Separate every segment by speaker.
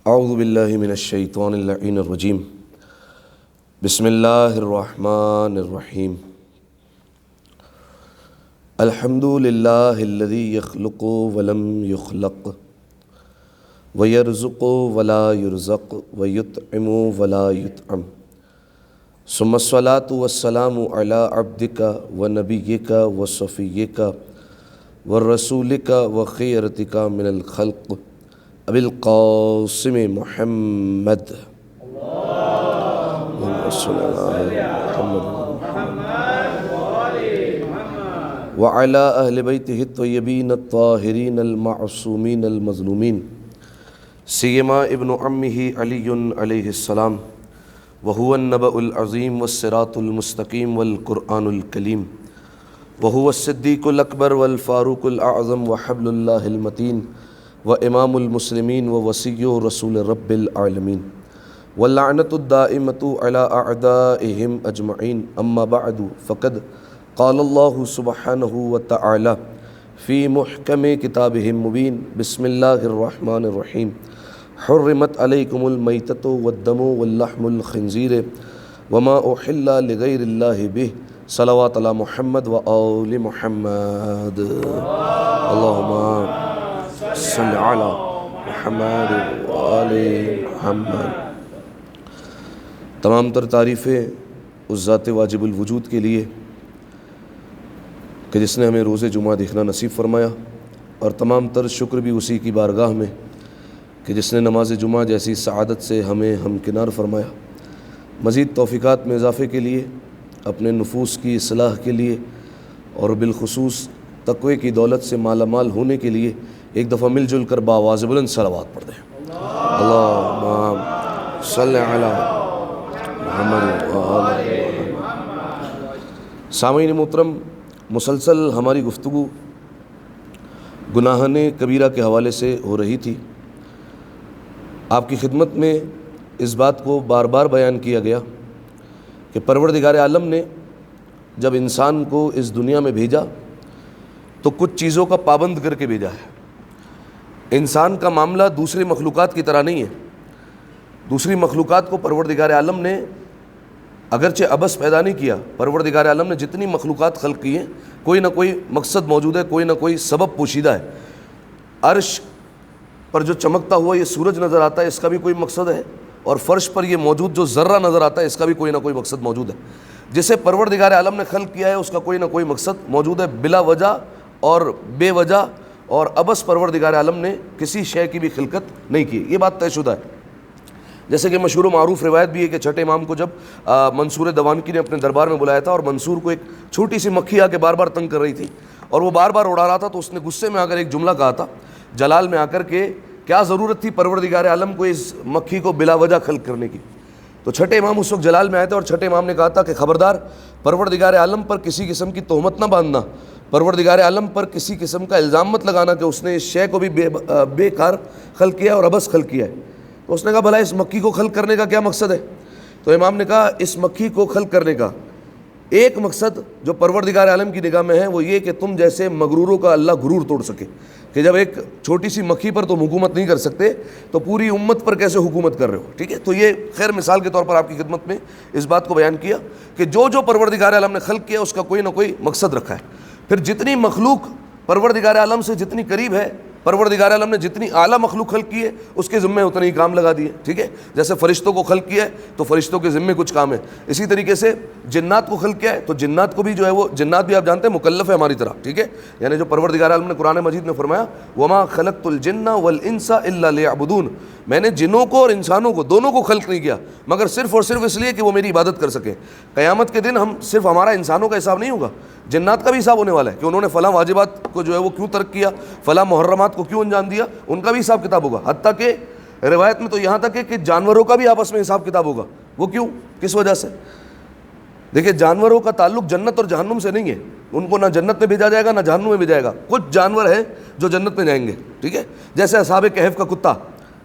Speaker 1: اعوذ باللہ من الشیطان اللعین الرجیم بسم اللہ الرحمن الرحیم الحمد للہ الذی یخلق ولم یخلق ویرزق ولا یرزق ویطعم ولا یطعم ثم الصلاة والسلام علی عبدک ونبیک وصفیک ورسولک وخیرتک من الخلق ابی القاسم محمد وعلى اہل بیتہ الطیبین الطاہرین المعصومین المظلومین سیما ابن عمہ علی علیہ السلام وهو النبأ العظیم والصراط المستقیم والقرآن الکلیم وهو الصدیق الاکبر والفاروق الاعظم وحبل اللہ المتین وامام المسلمین ووصی رسول رب العالمین واللعنۃ الدائمۃ علی اعدائہم اجمعین اما بعد فقد قال اللہ سبحانہ وتعالی فی محکم کتابہ المبین بسم اللہ الرحمن الرحیم حرمت علیکم المیتۃ والدم واللحم الخنزیر وما احل لغیر اللہ بہ صلوات علی محمد وآل محمد اللہم صلی علی محمد وآل محمد۔ تمام تر تعریفیں اس ذات واجب الوجود کے لیے کہ جس نے ہمیں روز جمعہ دیکھنا نصیب فرمایا، اور تمام تر شکر بھی اسی کی بارگاہ میں کہ جس نے نماز جمعہ جیسی سعادت سے ہمیں ہمکنار فرمایا۔ مزید توفیقات میں اضافے کے لیے، اپنے نفوس کی اصلاح کے لیے، اور بالخصوص تقوی کی دولت سے مالا مال ہونے کے لیے ایک دفعہ مل جل کر بآواز بلند صلوات پڑھ دیں۔ اللہم صلی علی محمد وآل محمد۔ سامعین محترم، مسلسل ہماری گفتگو گناہان کبیرہ کے حوالے سے ہو رہی تھی۔ آپ کی خدمت میں اس بات کو بار بار بیان کیا گیا کہ پروردگار عالم نے جب انسان کو اس دنیا میں بھیجا تو کچھ چیزوں کا پابند کر کے بھیجا ہے۔ انسان کا معاملہ دوسری مخلوقات کی طرح نہیں ہے۔ دوسری مخلوقات کو پروردگار عالم نے اگرچہ عبث پیدا نہیں کیا، پروردگار عالم نے جتنی مخلوقات خلق کی ہیں کوئی نہ کوئی مقصد موجود ہے، کوئی نہ کوئی سبب پوشیدہ ہے۔ عرش پر جو چمکتا ہوا یہ سورج نظر آتا ہے، اس کا بھی کوئی مقصد ہے، اور فرش پر یہ موجود جو ذرہ نظر آتا ہے، اس کا بھی کوئی نہ کوئی مقصد موجود ہے۔ جسے پروردگار عالم نے خلق کیا ہے اس کا کوئی نہ کوئی مقصد موجود ہے، بلا وجہ اور بے وجہ اور عبث پروردگار عالم نے کسی شے کی بھی خلقت نہیں کی، یہ بات طے شدہ ہے۔ جیسے کہ مشہور و معروف روایت بھی ہے کہ چھٹے امام کو جب منصور دوانکی نے اپنے دربار میں بلایا تھا، اور منصور کو ایک چھوٹی سی مکھی آ کے بار بار تنگ کر رہی تھی اور وہ بار بار اڑا رہا تھا، تو اس نے غصے میں آ کر ایک جملہ کہا تھا جلال میں آ کر کہ کیا ضرورت تھی پروردگار عالم کو اس مکھی کو بلا وجہ خلق کرنے کی۔ تو چھٹے امام اس وقت جلال میں آئے تھے، اور چھٹے امام نے کہا تھا کہ خبردار، پروردگار عالم پر کسی قسم کی تہمت نہ باندھنا، پروردگار عالم پر کسی قسم کا الزام مت لگانا کہ اس نے اس شے کو بھی بے کار خلق کیا اور عبث خلق کیا ہے۔ تو اس نے کہا بھلا اس مکھی کو خلق کرنے کا کیا مقصد ہے؟ تو امام نے کہا اس مکھی کو خلق کرنے کا ایک مقصد جو پروردگار عالم کی نگاہ میں ہے وہ یہ کہ تم جیسے مغروروں کا اللہ غرور توڑ سکے، کہ جب ایک چھوٹی سی مکھی پر تم حکومت نہیں کر سکتے تو پوری امت پر کیسے حکومت کر رہے ہو، ٹھیک ہے۔ تو یہ خیر مثال کے طور پر آپ کی خدمت میں اس بات کو بیان کیا کہ جو پروردگار عالم نے خلق کیا اس کا کوئی نہ کوئی مقصد رکھا ہے۔ پھر جتنی مخلوق پروردگار عالم سے جتنی قریب ہے، پروردگار عالم نے جتنی اعلیٰ مخلوق خلق کی ہے اس کے ذمے اتنے ہی کام لگا دیے، ٹھیک ہے۔ جیسے فرشتوں کو خلق کیا ہے تو فرشتوں کے ذمے کچھ کام ہے، اسی طریقے سے جنات کو خلق کیا ہے تو جنات کو بھی جو ہے وہ جنات بھی آپ جانتے ہیں مکلف ہے ہماری طرح، ٹھیک ہے۔ یعنی جو پروردگار عالم نے قرآن مجید میں فرمایا وما خلقت الجن والانس الا لیعبدون، میں نے جنوں کو اور انسانوں کو دونوں کو خلق نہیں کیا مگر صرف اور صرف اس لیے کہ وہ میری عبادت کر سکیں۔ قیامت کے دن ہم صرف ہمارا انسانوں کا حساب نہیں ہوگا، جنات کا بھی حساب ہونے والا ہے کہ انہوں نے فلاں واجبات کو جو ہے وہ کیوں ترک کیا، فلاں محرمات کو کیوں انجام دیا، ان کا بھی حساب کتاب ہوگا۔ حتیٰ کہ روایت میں تو یہاں تک ہے کہ جانوروں کا بھی آپس میں حساب کتاب ہوگا۔ وہ کیوں، کس وجہ سے؟ دیکھیں جانوروں کا تعلق جنت اور جہنم سے نہیں ہے، ان کو نہ جنت میں بھیجا جائے گا نہ جہنم میں بھیجا جائے گا۔ کچھ جانور ہیں جو جنت میں جائیں گے، ٹھیک ہے، جیسے اصحاب کہف کا کتا،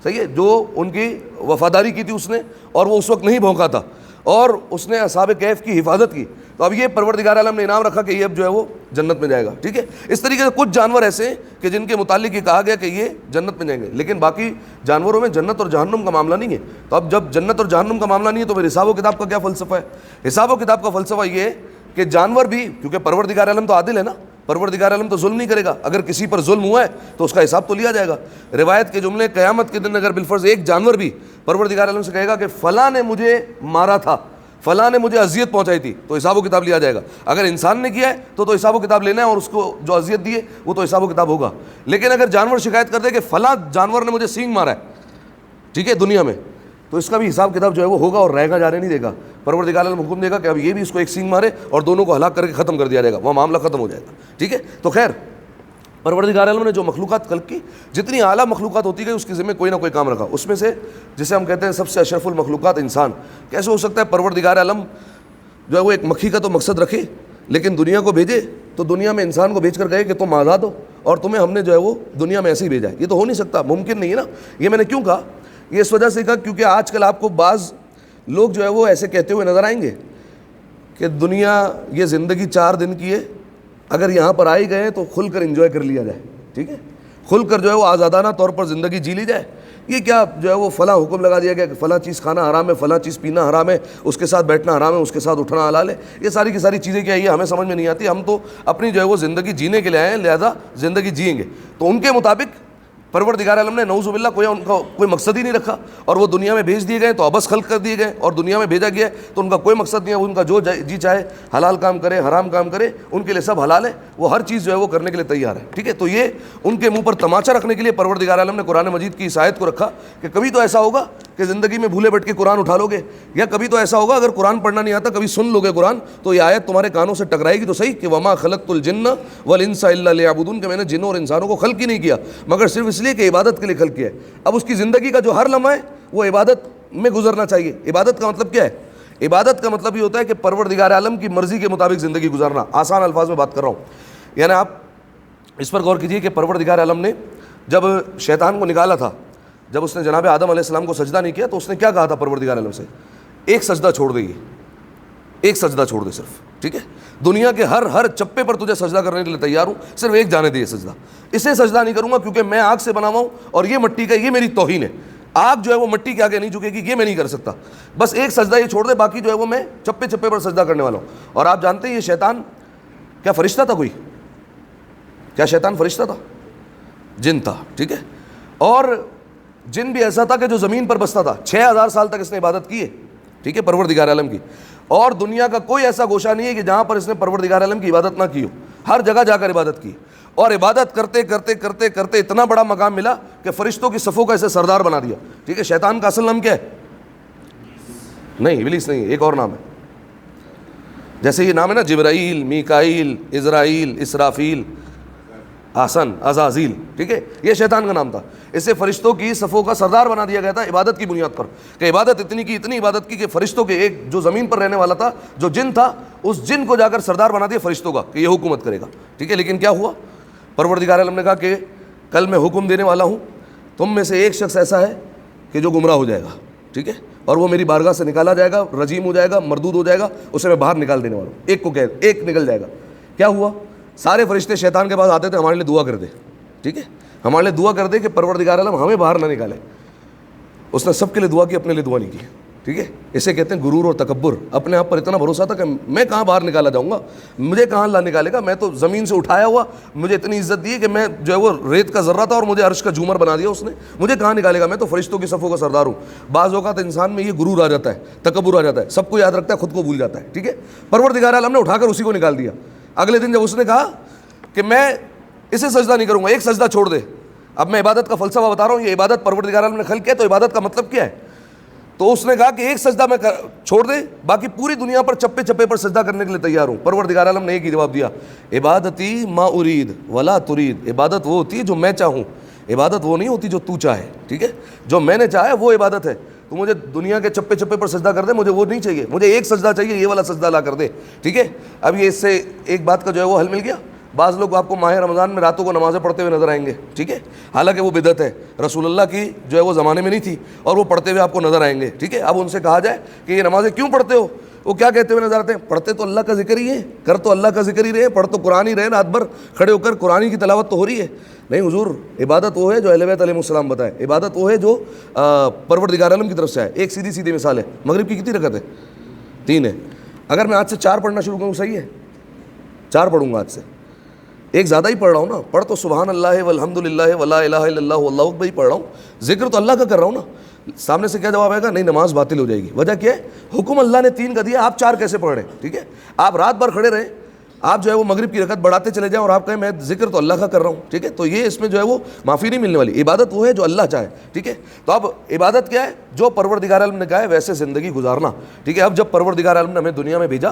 Speaker 1: صحیح ہے، جو ان کی وفاداری کی تھی اس نے اور وہ اس وقت نہیں بھونکا تھا، اور اس نے اصحاب کہف کی حفاظت کی، تو اب یہ پروردگار عالم نے انعام رکھا کہ یہ اب جو ہے وہ جنت میں جائے گا. ٹھیک ہے، اس طریقے سے کچھ جانور ایسے ہیں کہ جن کے متعلق یہ کہا گیا کہ یہ جنت میں جائیں گے، لیکن باقی جانوروں میں جنت اور جہنم کا معاملہ نہیں ہے. تو اب جب جنت اور جہنم کا معاملہ نہیں ہے تو پھر حساب و کتاب کا کیا فلسفہ ہے؟ حساب و کتاب کا فلسفہ یہ ہے کہ جانور بھی، کیونکہ پروردگار عالم تو عادل ہے نا، پروردگار عالم تو ظلم نہیں کرے گا. اگر کسی پر ظلم ہوا ہے تو اس کا حساب تو لیا جائے گا. روایت کے جملے، قیامت کے دن اگر بالفرض ایک جانور بھی پروردگار عالم سے کہے گا کہ فلاں نے مجھے مارا تھا، فلاں نے مجھے اذیت پہنچائی تھی، تو حساب و کتاب لیا جائے گا. اگر انسان نے کیا ہے تو حساب و کتاب لینا ہے، اور اس کو جو اذیت دی ہے وہ تو حساب و کتاب ہوگا. لیکن اگر جانور شکایت کر دے کہ فلاں جانور نے مجھے سینگ مارا ہے، ٹھیک ہے، دنیا میں، تو اس کا بھی حساب کتاب جو ہے وہ ہوگا اور رہے گا، جانے نہیں دے گا. پروردگار عالم حکم دے گا کہ اب یہ بھی اس کو ایک سینگ مارے اور دونوں کو ہلاک کر کے ختم کر دیا جائے گا، وہ معاملہ ختم ہو جائے گا. ٹھیک ہے، تو خیر پروردگار عالم نے جو مخلوقات خلق کی، جتنی اعلیٰ مخلوقات ہوتی گئی اس کے ذمہ کوئی نہ کوئی کام رکھا. اس میں سے جسے ہم کہتے ہیں سب سے اشرف المخلوقات انسان. کیسے ہو سکتا ہے پروردگار عالم جو ہے وہ ایک مکھی کا تو مقصد رکھے لیکن دنیا کو بھیجے، تو دنیا میں انسان کو بھیج کر کہے کہ تم آزاد ہو اور تمہیں ہم نے جو ہے وہ دنیا میں ایسے ہی بھیجا ہے؟ یہ تو ہو نہیں سکتا، ممکن نہیں ہے نا. یہ میں نے کیوں کہا؟ یہ اس وجہ سے کہا کیونکہ آج کل آپ کو بعض لوگ جو ہے وہ ایسے کہتے ہوئے نظر آئیں گے کہ دنیا یہ زندگی 4 دن کی ہے، اگر یہاں پر آئی گئے تو کھل کر انجوائے کر لیا جائے. ٹھیک ہے، کھل کر جو ہے وہ آزادانہ طور پر زندگی جی لی جائے. یہ کیا جو ہے وہ فلاں حکم لگا دیا گیا کہ فلاں چیز کھانا حرام ہے، فلاں چیز پینا حرام ہے، اس کے ساتھ بیٹھنا حرام ہے، اس کے ساتھ اٹھنا حلال ہے. یہ ساری کی ساری چیزیں کیا ہے، یہ ہمیں سمجھ میں نہیں آتی. ہم تو اپنی جو ہے وہ زندگی جینے کے لیے آئے ہیں، لہذا زندگی جئیں گے. تو ان کے مطابق پروردگار عالم نے نعوذ باللہ ان کا کوئی مقصد ہی نہیں رکھا، اور وہ دنیا میں بھیج دیے گئے تو ابس خلق کر دیے گئے، اور دنیا میں بھیجا گیا تو ان کا کوئی مقصد نہیں ہے. ان کا جو جی چاہے حلال کام کرے، حرام کام کرے، ان کے لیے سب حلال ہے، وہ ہر چیز جو ہے وہ کرنے کے لیے تیار ہے. ٹھیک ہے، تو یہ ان کے منہ پر تماچا رکھنے کے لیے پروردگار عالم نے قرآن مجید کی اس آیت کو رکھا کہ کبھی تو ایسا ہوگا کہ زندگی میں بھولے بٹ کے قرآن اٹھا لو گے، یا کبھی تو ایسا ہوگا اگر قرآن پڑھنا نہیں آتا کبھی سن لو گے قرآن تو یہ آیت تمہارے کانوں سے ٹکرائے گی تو صحیح کہ وما خلقت الجن والانس الا لیعبدون، کہ میں نے جنوں اور انسانوں کو خلق ہی نہیں کیا مگر صرف اس لیے کہ عبادت کے لیے خلق کیا ہے. اب اس کی زندگی کا جو ہر لمحہ ہے وہ عبادت میں گزرنا چاہیے. عبادت کا مطلب کیا ہے؟ عبادت کا مطلب یہ ہوتا ہے کہ پروردگار عالم کی مرضی کے مطابق زندگی گزارنا. آسان الفاظ میں بات کر رہا ہوں، یعنی آپ اس پر غور کیجئے کہ پروردگار عالم نے جب شیطان کو نکالا تھا، جب اس نے جناب آدم علیہ السلام کو سجدہ نہیں کیا تو اس نے کیا کہا تھا پروردگار عالم سے؟ ایک سجدہ چھوڑ دے، ایک سجدہ چھوڑ دے صرف. ٹھیک ہے، دنیا کے ہر چپے پر تجھے سجدہ کرنے کے لیے تیار ہوں، صرف ایک جانے دے یہ سجدہ. اسے سجدہ نہیں کروں گا کیونکہ میں آگ سے بنا ہوا ہوں اور یہ مٹی کا، یہ میری توہین ہے. آگ جو ہے وہ مٹی کے آگے نہیں جھکے گی، یہ میں نہیں کر سکتا. بس ایک سجدہ یہ چھوڑ دے، باقی جو ہے وہ میں چپے چپے پر سجدہ کرنے والا ہوں. اور آپ جانتے ہیں یہ شیطان کیا فرشتہ تھا؟ کوئی کیا شیطان فرشتہ تھا؟ جن تھا. ٹھیک ہے، اور جن بھی ایسا تھا کہ جو زمین پر بستا تھا. 6000 سال تک اس نے عبادت کی ہے. ٹھیک ہے، پروردگار عالم کی. اور دنیا کا کوئی ایسا گوشہ نہیں ہے کہ جہاں پر اس نے پروردگار عالم کی عبادت نہ کی ہو. ہر جگہ جا کر عبادت کی، اور عبادت کرتے کرتے کرتے کرتے اتنا بڑا مقام ملا کہ فرشتوں کی صفوں کا اسے سردار بنا دیا. ٹھیک ہے، شیطان کا اصل نام کیا ہے؟ نہیں، ابلیس نہیں، ایک اور نام ہے. جیسے یہ نام ہے نا، جبرائیل، میکائیل، عزرائیل، اسرافیل، آسن، عزازیل. ٹھیک ہے، یہ شیطان کا نام تھا. اسے فرشتوں کی صفوں کا سردار بنا دیا گیا تھا عبادت کی بنیاد پر، کہ عبادت اتنی عبادت کی کہ فرشتوں کے ایک جو زمین پر رہنے والا تھا، جو جن تھا، اس جن کو جا کر سردار بنا دیا فرشتوں کا کہ یہ حکومت کرے گا. ٹھیک ہے، لیکن کیا ہوا؟ پروردگار عالم نے کہا کہ کل میں حکم دینے والا ہوں، تم میں سے ایک شخص ایسا ہے کہ جو گمراہ ہو جائے گا. ٹھیک ہے، اور وہ میری بارگاہ سے نکالا جائے گا، رجیم ہو جائے گا، مردود ہو جائے گا، اسے میں باہر نکال دینے والا ہوں. ایک کو ایک نکل جائے گا. کیا ہوا؟ سارے فرشتے شیطان کے پاس آتے تھے، ہمارے لیے دعا کر دے. ٹھیک ہے، ہمارے لیے دعا کر دے کہ پروردگار عالم ہمیں باہر نہ نکالے. اس نے سب کے لیے دعا کی، اپنے لیے دعا نہیں کی. ٹھیک ہے، اسے کہتے ہیں غرور اور تکبر. اپنے آپ پر اتنا بھروسہ تھا کہ میں کہاں باہر نکالا جاؤں گا، مجھے کہاں اللہ نکالے گا، میں تو زمین سے اٹھایا ہوا، مجھے اتنی عزت دی کہ میں جو ہے وہ ریت کا ذرہ تھا اور مجھے عرش کا جھومر بنا دیا اس نے، مجھے کہاں نکالے گا، میں تو فرشتوں کی صفوں کا سردار ہوں. بعض اوقات انسان میں یہ غرور آ جاتا ہے، تکبر آ جاتا ہے، سب کو یاد رکھتا ہے، خود کو بھول جاتا ہے. ٹھیک ہے، پروردگار عالم نے اٹھا کر اسی کو نکال دیا. اگلے دن جب اس نے کہا کہ میں اسے سجدہ نہیں کروں گا، ایک سجدہ چھوڑ دے. اب میں عبادت کا فلسفہ بتا رہا ہوں، یہ عبادت پروردگار عالم نے خلق کیا، تو عبادت کا مطلب کیا ہے؟ تو اس نے کہا کہ ایک سجدہ میں چھوڑ دے، باقی پوری دنیا پر چپے چپے پر سجدہ کرنے کے لیے تیار ہوں. پروردگار عالم نے ایک ہی جواب دیا، عبادتی ما ارید ولا ترید. عبادت وہ ہوتی ہے جو میں چاہوں، عبادت وہ نہیں ہوتی جو تو چاہے. ٹھیک ہے، جو میں نے چاہا وہ عبادت ہے. تو مجھے دنیا کے چپے چپے پر سجدہ کر دے، مجھے وہ نہیں چاہیے، مجھے ایک سجدہ چاہیے، یہ والا سجدہ لا کر دے. ٹھیک ہے، اب یہ اس سے ایک بات کا جو ہے وہ حل مل گیا. بعض لوگ آپ کو ماہ رمضان میں راتوں کو نمازیں پڑھتے ہوئے نظر آئیں گے, ٹھیک ہے, حالانکہ وہ بدعت ہے, رسول اللہ کی جو ہے وہ زمانے میں نہیں تھی, اور وہ پڑھتے ہوئے آپ کو نظر آئیں گے, ٹھیک ہے. اب ان سے کہا جائے کہ یہ نمازیں کیوں پڑھتے ہو, وہ کیا کہتے ہوئے نظر آتے ہیں, پڑھتے تو اللہ کا ذکر ہی ہے, کر تو اللہ کا ذکر ہی رہے, پڑھ تو قرآن ہی رہے, رات بھر کھڑے ہو کر قرآن کی تلاوت تو ہو رہی ہے. نہیں حضور, عبادت وہ ہے جو اہل بیت علیہ السلام بتائے, عبادت وہ ہے جو پروردگار عالم کی طرف سے آئے. ایک سیدھی سیدھی مثال ہے, مغرب کی کتنی رکعت ہے؟ 3 ہے. اگر میں آج سے 4 پڑھنا شروع کروں صحیح ہے؟ 4 پڑھوں گا آج سے, ایک زیادہ ہی پڑھ رہا ہوں نا, پڑھ تو سبحان اللہ والحمد للہ ولا الہ الا اللہ واللہ اکبر ہی پڑھ رہا ہوں, ذکر تو اللہ کا کر رہا ہوں نا. سامنے سے کیا جواب آئے گا؟ نہیں, نماز باطل ہو جائے گی. وجہ کیا ہے؟ حکم اللہ نے 3 کا دیا, آپ 4 کیسے پڑھ رہے ہیں؟ ٹھیک ہے, آپ رات بھر کھڑے رہیں, آپ جو ہے وہ مغرب کی رکعت بڑھاتے چلے جائیں اور آپ کہیں میں ذکر تو اللہ کا کر رہا ہوں, ٹھیک ہے, تو یہ اس میں جو ہے وہ معافی نہیں ملنے والی. عبادت وہ ہے جو اللہ چاہے, ٹھیک ہے. تو اب عبادت کیا ہے؟ جو پروردگار عالم نے کہا ہے ویسے زندگی گزارنا, ٹھیک ہے. اب جب پروردگار عالم نے ہمیں دنیا میں بھیجا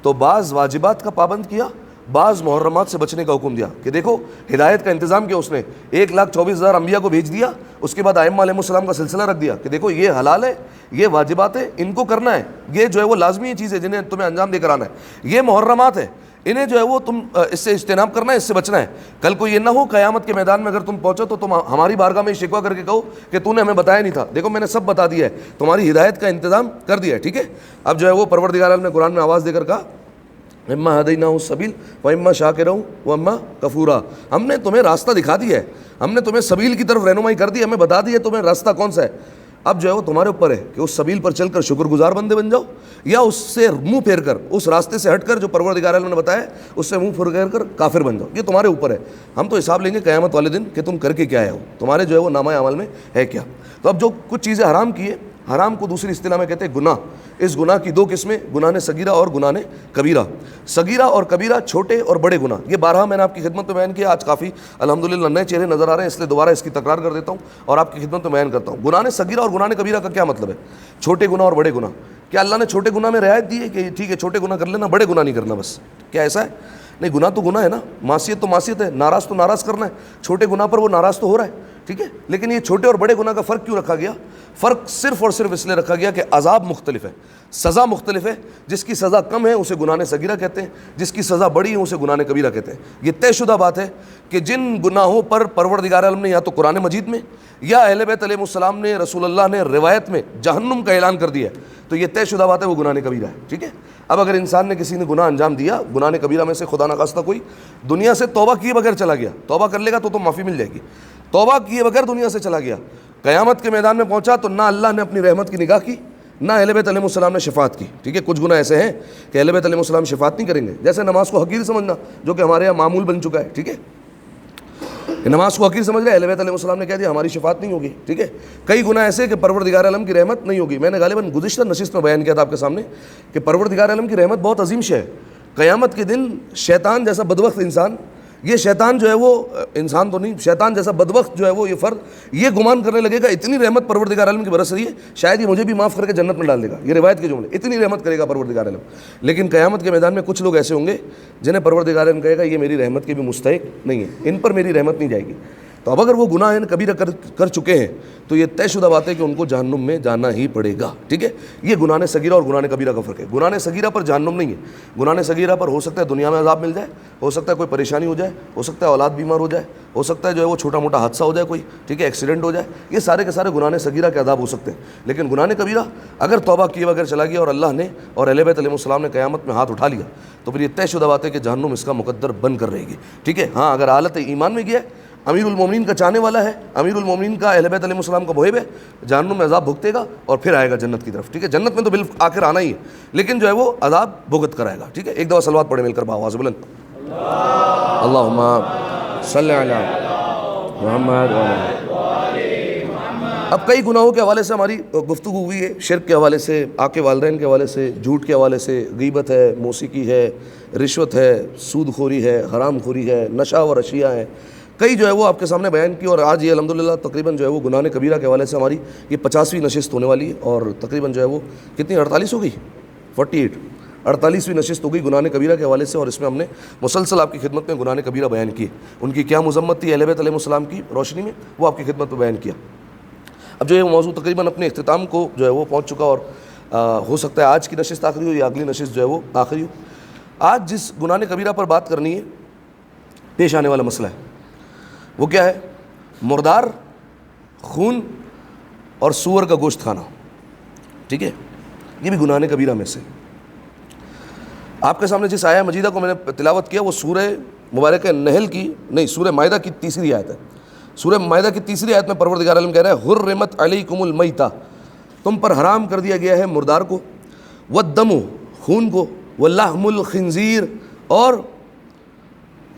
Speaker 1: تو بعض واجبات کا پابند کیا, بعض محرمات سے بچنے کا حکم دیا کہ دیکھو ہدایت کا انتظام کیا اس نے. 1,24,000 انبیاء کو بھیج دیا, اس کے بعد ائمہ علیہ السلام کا سلسلہ رکھ دیا کہ دیکھو یہ حلال ہے, یہ واجبات ہے, ان کو کرنا ہے, یہ جو ہے وہ لازمی چیز ہے جنہیں تمہیں انجام دے کر آنا ہے. یہ محرمات ہے, انہیں جو ہے وہ تم اس سے اجتناب کرنا ہے, اس سے بچنا ہے. کل کو یہ نہ ہو قیامت کے میدان میں اگر تم پہنچو تو تم ہماری بارگاہ میں شکوہ کر کے کہو کہ تو نے ہمیں بتایا نہیں تھا, دیکھو میں نے سب بتا دیا ہے, تمہاری ہدایت کا انتظام کر دیا ہے, ٹھیک ہے. اب جو ہے وہ پروردگار عالم نے قرآن میں آواز دے کر کہا اما ہدیناہ السبیل و اما شاکرا و اما کفورا, ہم نے تمہیں راستہ دکھا دیا ہے, ہم نے تمہیں سبیل کی طرف رہنمائی کر دی, ہمیں بتا دی ہے تمہیں راستہ کون سا ہے. اب جو ہے وہ تمہارے اوپر ہے کہ اس سبیل پر چل کر شکر گزار بندے بن جاؤ, یا اس سے منہ پھیر کر, اس راستے سے ہٹ کر جو پروردگار عالم نے بتایا اس سے منہ پھیر کر کافر بن جاؤ. یہ تمہارے اوپر ہے, ہم تو حساب لیں گے قیامت والے دن کہ تم کر کے کیا آئے ہو, تمہارے جو ہے وہ نامہ عمل میں ہے کیا. تو اب جو کچھ چیزیں حرام کی ہے, حرام کو دوسری اصطلاح میں کہتے ہیں گناہ. اس گناہ کی 2 قسمیں, گناہ صغیرہ اور گناہ کبیرہ. صغیرہ اور کبیرہ چھوٹے اور بڑے گناہ, یہ 12 میں نے آپ کی خدمت میں بیان کیا. آج کافی الحمدللہ نئے چہرے نظر آ رہے ہیں, اس لیے دوبارہ اس کی تکرار کر دیتا ہوں اور آپ کی خدمت میں بیان کرتا ہوں. گناہ صغیرہ اور گناہ کبیرہ کا کیا مطلب ہے؟ چھوٹے گناہ اور بڑے گناہ. کیا اللہ نے چھوٹے گناہ میں رعایت دی ہے کہ ٹھیک ہے چھوٹے گناہ کر لینا, بڑے گناہ نہیں کرنا بس, کیا ایسا ہے؟ نہیں, گناہ تو گناہ ہے نا, معصیت تو معصیت ہے, ناراض تو ناراض کرنا ہے. چھوٹے گناہ پر وہ ناراض تو ہو رہا ہے, ٹھیک ہے, لیکن یہ چھوٹے اور بڑے گناہ کا فرق کیوں رکھا گیا؟ فرق صرف اور صرف اس لیے رکھا گیا کہ عذاب مختلف ہے, سزا مختلف ہے. جس کی سزا کم ہے اسے گناہ صغیرہ کہتے ہیں, جس کی سزا بڑی ہے اسے گناہ کبیرہ کہتے ہیں. یہ طے شدہ بات ہے کہ جن گناہوں پر پروردگار عالم نے یا تو قرآن مجید میں یا اہل بیت علیہ السلام نے, رسول اللہ نے روایت میں جہنم کا اعلان کر دیا ہے, تو یہ طے شدہ بات ہے وہ گناہ کبیرہ ہے, ٹھیک ہے. اب اگر انسان نے کسی نے گناہ انجام دیا, گناہ کبیرہ میں سے خدا نخواستہ کوئی دنیا سے توبہ کیے بغیر چلا گیا, توبہ کر لے گا تو معافی مل جائے گی. توبہ کیے بغیر دنیا سے چلا گیا, قیامت کے میدان میں پہنچا تو نہ اللہ نے اپنی رحمت کی نگاہ کی, نہ اہل بیت علیہ السلام نے شفاعت کی, ٹھیک ہے. کچھ گناہ ایسے ہیں کہ اہل بیت علیہ السلام شفاعت نہیں کریں گے, جیسے نماز کو حقیر سمجھنا جو کہ ہمارے یہاں معمول بن چکا ہے, ٹھیک ہے. نماز کو حقیر سمجھ رہے, اہل بیت علیہ السلام نے کہہ دیا ہماری شفاعت نہیں ہوگی, ٹھیک ہے. کئی گناہ ایسے کہ پروردگار عالم کی رحمت نہیں ہوگی. میں نے غالباً گزشتہ نشست میں بیان کیا تھا آپ کے سامنے کہ پروردگار عالم کی رحمت بہت عظیم شے ہے. قیامت کے دن شیطان جیسا بدبخت انسان, یہ شیطان جو ہے وہ انسان تو نہیں, شیطان جیسا بدبخت جو ہے وہ یہ فرد یہ گمان کرنے لگے گا اتنی رحمت پروردگار عالم کی برس رہی ہے, شاید یہ مجھے بھی معاف کر کے جنت میں ڈال دے گا. یہ روایت کے جملے, اتنی رحمت کرے گا پروردگار عالم. لیکن قیامت کے میدان میں کچھ لوگ ایسے ہوں گے جنہیں پروردگار عالم کہے گا یہ میری رحمت کے بھی مستحق نہیں ہے, ان پر میری رحمت نہیں جائے گی. تو اب اگر وہ گناہ کبیرہ کر چکے ہیں تو یہ طے شدہ بات ہے کہ ان کو جہنم میں جانا ہی پڑے گا, ٹھیک ہے. یہ گناہ صغیرہ اور گناہ کبیرہ کا فرق ہے. گناہ صغیرہ پر جہنم نہیں ہے. گناہ صغیرہ پر ہو سکتا ہے دنیا میں عذاب مل جائے, ہو سکتا ہے کوئی پریشانی ہو جائے, ہو سکتا ہے اولاد بیمار ہو جائے, ہو سکتا ہے جو ہے وہ چھوٹا موٹا حادثہ ہو جائے کوئی, ٹھیک ہے, ایکسیڈنٹ ہو جائے. یہ سارے کے سارے گناہ صغیرہ کے عذاب ہو سکتے ہیں. لیکن گناہ کبیرہ اگر توبہ کیے بغیر چلا گیا اور اللہ نے اور اہل بیت علیہ السلام نے قیامت میں ہاتھ اٹھا لیا تو پھر یہ طے شدہ بات ہے کہ جہنم اس کا مقدر بن کر رہے گی, ٹھیک ہے. ہاں, اگر حالت ایمان میں گیا ہے, امیر المومنین کا چاہنے والا ہے, امیر المومنین کا اہل بیت علیہ السلام کا محب ہے, جہنم میں عذاب بھگتے گا اور پھر آئے گا جنت کی طرف, ٹھیک ہے. جنت میں تو بالآخر آنا ہی ہے, لیکن جو ہے وہ عذاب بھگت کر آئے گا, ٹھیک ہے. ایک دفعہ صلوات پڑھیں مل کر بآواز بلند, اللہم صلی علی محمد. اب کئی گناہوں کے حوالے سے ہماری گفتگو ہوئی ہے, شرک کے حوالے سے, آق کے والدین کے حوالے سے, جھوٹ کے حوالے سے, غیبت ہے, موسیقی ہے, رشوت ہے, سود خوری ہے, حرام خوری ہے, نشہ و اشیاء ہے, کئی جو ہے وہ آپ کے سامنے بیان کی. اور آج یہ الحمدللہ تقریباً جو ہے وہ گناہ کبیرہ کے حوالے سے ہماری یہ 50ویں نشست ہونے والی ہے, اور تقریباً جو ہے وہ کتنی 48 ہو گئی, 48ویں نشست ہو گئی گناہ کبیرہ کے حوالے سے. اور اس میں ہم نے مسلسل آپ کی خدمت میں گناہ کبیرہ بیان کیے, ان کی کیا مذمت تھی اہل بیت علیہ السلام کی روشنی میں, وہ آپ کی خدمت میں بیان کیا. اب جو ہے موضوع تقریباً اپنے اختتام کو جو ہے وہ پہنچ چکا, اور ہو سکتا ہے آج کی نشست آخری ہو یا اگلی نشست جو ہے وہ آخری ہو. آج جس گناہ کبیرہ پر بات کرنی ہے پیش آنے والا مسئلہ ہے، وہ کیا ہے؟ مردار، خون اور سور کا گوشت کھانا، ٹھیک ہے؟ یہ بھی گناہ کبیرہ میں سے۔ آپ کے سامنے جس آیہ مجیدہ کو میں نے تلاوت کیا وہ سورہ مبارکہ نحل کی نہیں، سورہ مائدہ کی تیسری آیت ہے۔ سورہ مائدہ کی تیسری آیت میں پروردگار عالم کہہ رہا ہے حرمت علیکم المیتہ، تم پر حرام کر دیا گیا ہے مردار کو، والدم، خون کو، واللحم الخنزیر، اور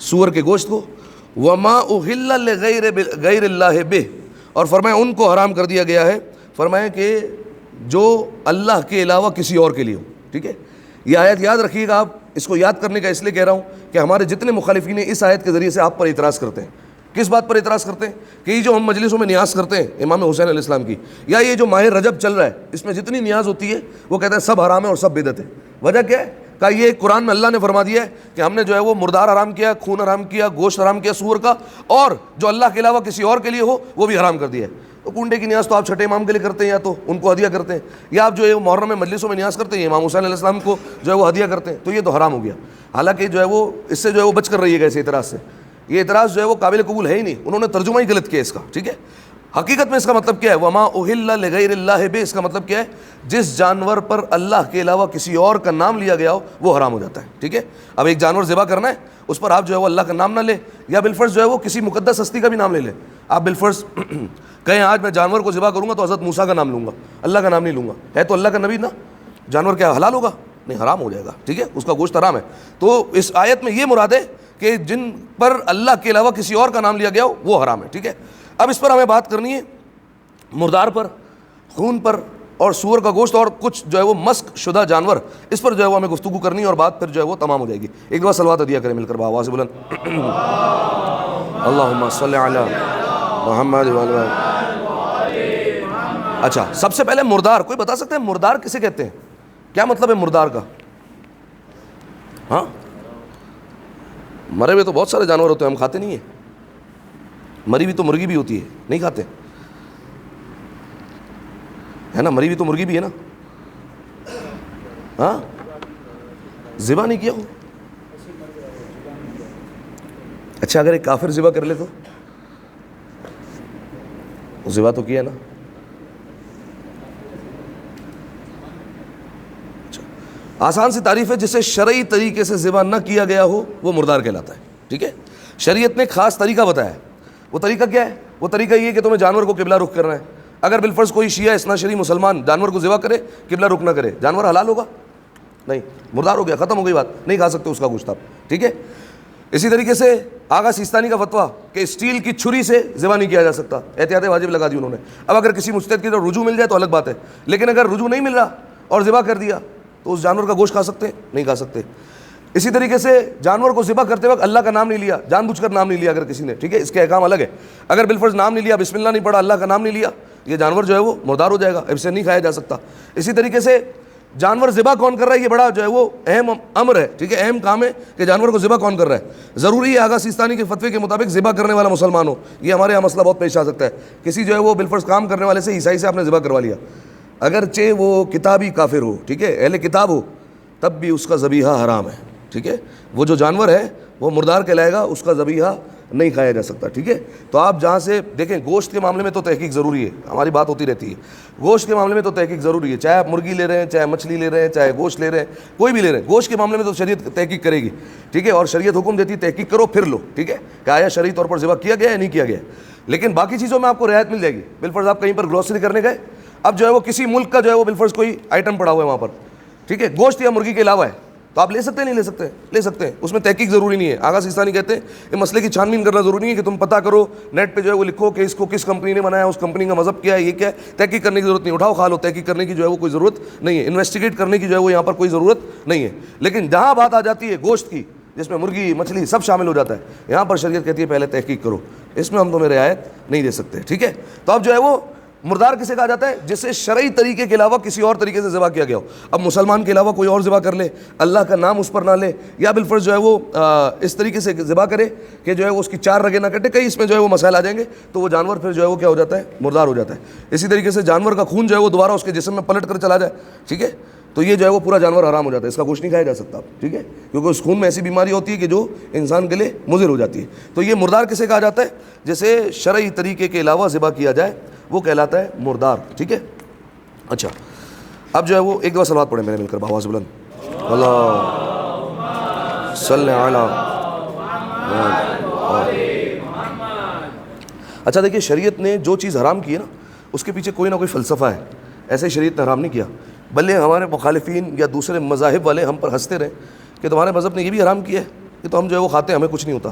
Speaker 1: سور کے گوشت کو، وما اہل لغیر اللہ بہ، اور فرمایا ان کو حرام کر دیا گیا ہے، فرمایا کہ جو اللہ کے علاوہ کسی اور کے لیے ہو، ٹھیک ہے؟ یہ آیت یاد رکھیے گا، آپ اس کو یاد کرنے کا اس لیے کہہ رہا ہوں کہ ہمارے جتنے مخالفین ہیں اس آیت کے ذریعے سے آپ پر اعتراض کرتے ہیں۔ کس بات پر اعتراض کرتے ہیں؟ کہ یہ جو ہم مجلسوں میں نیاز کرتے ہیں امام حسین علیہ السلام کی، یا یہ جو ماہ رجب چل رہا ہے اس میں جتنی نیاز ہوتی ہے وہ کہتے ہیں سب حرام ہے اور سب بدعت ہے۔ وجہ کیا ہے؟ کہ یہ قرآن میں اللہ نے فرما دیا ہے کہ ہم نے جو ہے وہ مردار حرام کیا، خون حرام کیا، گوشت حرام کیا سور کا، اور جو اللہ کے علاوہ کسی اور کے لیے ہو وہ بھی حرام کر دیا ہے۔ تو کنڈے کی نیاز تو آپ چھٹے امام کے لیے کرتے ہیں، یا تو ان کو ہدیہ کرتے ہیں، یا آپ جو ہے محرم میں مجلسوں میں نیاز کرتے ہیں امام حسین علیہ السلام کو جو ہے وہ ہدیہ کرتے ہیں، تو یہ تو حرام ہو گیا۔ حالانکہ جو ہے وہ اس سے جو ہے وہ بچ کر رہیے گا اس اعتراض سے، یہ اعتراض جو ہے وہ قابل قبول ہے ہی نہیں، انہوں نے ترجمہ ہی غلط کیا اس کا، ٹھیک ہے؟ حقیقت میں اس کا مطلب کیا ہے؟ وما اہل لغیر اللہ بہ، اس کا مطلب کیا ہے؟ جس جانور پر اللہ کے علاوہ کسی اور کا نام لیا گیا ہو وہ حرام ہو جاتا ہے، ٹھیک ہے؟ اب ایک جانور ذبح کرنا ہے، اس پر آپ جو ہے وہ اللہ کا نام نہ لیں، یا بالفرض جو ہے وہ کسی مقدس ہستی کا بھی نام لے لیں۔ آپ بالفرض کہیں آج میں جانور کو ذبح کروں گا تو حضرت موسیٰ کا نام لوں گا، اللہ کا نام نہیں لوں گا، ہے تو اللہ کا نبی نا، جانور کیا حلال ہوگا؟ نہیں، حرام ہو جائے گا، ٹھیک ہے؟ اس کا گوشت حرام ہے۔ تو اس آیت میں یہ مراد ہے کہ جن پر اللہ کے علاوہ کسی اور کا نام لیا گیا ہو وہ حرام ہے، ٹھیک ہے؟ اب اس پر ہمیں بات کرنی ہے، مردار پر، خون پر، اور سور کا گوشت اور کچھ جو ہے وہ مسک شدہ جانور، اس پر جو ہے وہ ہمیں گفتگو کرنی ہے، اور بات پھر جو ہے وہ تمام ہو جائے گی۔ ایک دفعہ صلوات عطیہ کریں مل کر آواز بلند، اللہم صلی علی محمد وعلی آلہ۔ اچھا، سب سے پہلے مردار، کوئی بتا سکتے ہیں مردار کسے کہتے ہیں؟ کیا مطلب ہے مردار کا؟ ہاں، مرے ہوئے تو بہت سارے جانور ہوتے ہیں، ہم کھاتے نہیں ہیں۔ مری ہوئی تو مرغی بھی ہوتی ہے، نہیں کھاتے ہے نا؟ مری ہوئی تو مرغی بھی ہے نا، ہاں، ذبح نہیں کیا ہو۔ اچھا، اگر ایک کافر ذبح کر لے تو ذبح تو کیا نا۔ آسان سی تعریف ہے، جسے شرعی طریقے سے ذبح نہ کیا گیا ہو وہ مردار کہلاتا ہے، ٹھیک ہے؟ شریعت نے خاص طریقہ بتایا ہے، وہ طریقہ کیا ہے؟ وہ طریقہ یہ ہے کہ تمہیں جانور کو قبلہ رخ کرنا ہے۔ اگر بالفرض کوئی شیعہ اثنا شری مسلمان جانور کو ذبح کرے، قبلہ رخ نہ کرے، جانور حلال ہوگا؟ نہیں، مردار ہو گیا، ختم ہو گئی بات، نہیں کھا سکتے اس کا گوشت آپ، ٹھیک ہے؟ اسی طریقے سے آغا سیستانی کا فتویٰ کہ اسٹیل کی چھری سے ذبح نہیں کیا جا سکتا، احتیاط واجب لگا دی انہوں نے۔ اب اگر کسی مجتہد کی طرف رجوع مل جائے تو الگ بات ہے، لیکن اگر رجوع نہیں مل رہا اور ذبح کر دیا تو اس جانور کا گوشت کھا سکتے ہیں؟ نہیں کھا سکتے۔ اسی طریقے سے جانور کو ذبح کرتے وقت اللہ کا نام نہیں لیا، جان بوجھ کر نام نہیں لیا اگر کسی نے، ٹھیک ہے؟ اس کے احکام الگ ہے۔ اگر بالفرض نام نہیں لیا، بسم اللہ نہیں پڑھا، اللہ کا نام نہیں لیا، یہ جانور جو ہے وہ مردار ہو جائے گا، اسے نہیں کھایا جا سکتا۔ اسی طریقے سے جانور ذبح کون کر رہا ہے، یہ بڑا جو ہے وہ اہم امر ہے، ٹھیک ہے؟ اہم کام ہے کہ جانور کو ذبح کون کر رہا ہے۔ ضروری ہے آغا سیستانی کے فتوے کے مطابق ذبح کرنے والا مسلمان ہو۔ یہ ہمارے یہاں مسئلہ بہت پیش آ سکتا ہے، کسی جو ہے وہ بالفرض کام کرنے والے سے عیسائی سے آپ نے ذبح کروا لیا، اگرچہ وہ کتابی کافر ہو، ٹھیک ہے، اہل کتاب ہو، تب بھی اس کا ذبیحہ حرام ہے، ٹھیک ہے؟ وہ جو جانور ہے وہ مردار کہلائے گا، اس کا ذبیحہ نہیں کھایا جا سکتا، ٹھیک ہے؟ تو آپ جہاں سے دیکھیں، گوشت کے معاملے میں تو تحقیق ضروری ہے، ہماری بات ہوتی رہتی ہے، گوشت کے معاملے میں تو تحقیق ضروری ہے، چاہے آپ مرغی لے رہے ہیں، چاہے مچھلی لے رہے ہیں، چاہے گوشت لے رہے ہیں، کوئی بھی لے رہے ہیں، گوشت کے معاملے میں تو شریعت تحقیق کرے گی، ٹھیک ہے؟ اور شریعت حکم دیتی ہے تحقیق کرو پھر لو، ٹھیک ہے؟ کہ آیا شرعی طور پر ذبح کیا گیا یا نہیں کیا گیا۔ لیکن باقی چیزوں میں آپ کو رعایت مل جائے گی۔ بالفرض آپ کہیں پر گروسری کرنے گئے، اب جو ہے وہ کسی ملک کا جو ہے وہ بالفرض کوئی آئٹم پڑا ہوا ہے وہاں پر، ٹھیک ہے، گوشت یا مرغی کے علاوہ ہے، تو آپ لے سکتے ہیں نہیں لے سکتے؟ لے سکتے ہیں، اس میں تحقیق ضروری نہیں ہے۔ آغا سیستانی کہتے ہیں یہ مسئلے کی چھان بین کرنا ضروری نہیں ہے کہ تم پتہ کرو نیٹ پہ جو ہے وہ لکھو کہ اس کو کس کمپنی نے بنایا، اس کمپنی کا مذہب کیا ہے، یہ کیا ہے، تحقیق کرنے کی ضرورت نہیں، اٹھاؤ کھا لو، تحقیق کرنے کی جو ہے وہ کوئی ضرورت نہیں ہے، انویسٹیگیٹ کرنے کی جو ہے وہ یہاں پر کوئی ضرورت نہیں ہے۔ لیکن جہاں بات آ جاتی ہے گوشت کی، جس میں مرغی مچھلی سب شامل ہو جاتا ہے، یہاں پر شریعت کہتی ہے پہلے تحقیق کرو، اس میں ہم تمہیں رعایت نہیں دے سکتے، ٹھیک ہے؟ تو اب جو ہے وہ مردار کسے کہا جاتا ہے؟ جسے شرعی طریقے کے علاوہ کسی اور طریقے سے ذبح کیا گیا ہو۔ اب مسلمان کے علاوہ کوئی اور ذبح کر لے، اللہ کا نام اس پر نہ لے، یا بالفرض جو ہے وہ اس طریقے سے ذبح کرے کہ جو ہے وہ اس کی 4 رگیں نہ کٹے، کئی اس میں جو ہے وہ مسائل آ جائیں گے، تو وہ جانور پھر جو ہے وہ کیا ہو جاتا ہے؟ مردار ہو جاتا ہے۔ اسی طریقے سے جانور کا خون جو ہے وہ دوبارہ اس کے جسم میں پلٹ کر چلا جائے، ٹھیک ہے، تو یہ جو ہے وہ پورا جانور حرام ہو جاتا ہے, اس کا گوشت نہیں کھایا جا سکتا, ٹھیک ہے, کیونکہ اس خون میں ایسی بیماری ہوتی ہے کہ جو انسان کے لیے مضر ہو جاتی ہے. تو یہ مردار کسے کہا جاتا ہے؟ جیسے شرعی طریقے کے علاوہ ذبح کیا جائے وہ کہلاتا ہے مردار, ٹھیک ہے. اچھا, اب جو ہے وہ ایک دفعہ صلوات پڑھیں میرے مل کر بآواز بلند, اللہ صلی علی. اچھا دیکھیے, شریعت نے جو چیز حرام کی ہے نا اس کے پیچھے کوئی نہ کوئی فلسفہ ہے. ایسے ہی شریعت نے حرام نہیں کیا, بلکہ ہمارے مخالفین یا دوسرے مذاہب والے ہم پر ہنستے رہے کہ تمہارے مذہب نے یہ بھی حرام کیا ہے کہ تو ہم جو ہے وہ کھاتے ہیں, ہمیں کچھ نہیں ہوتا,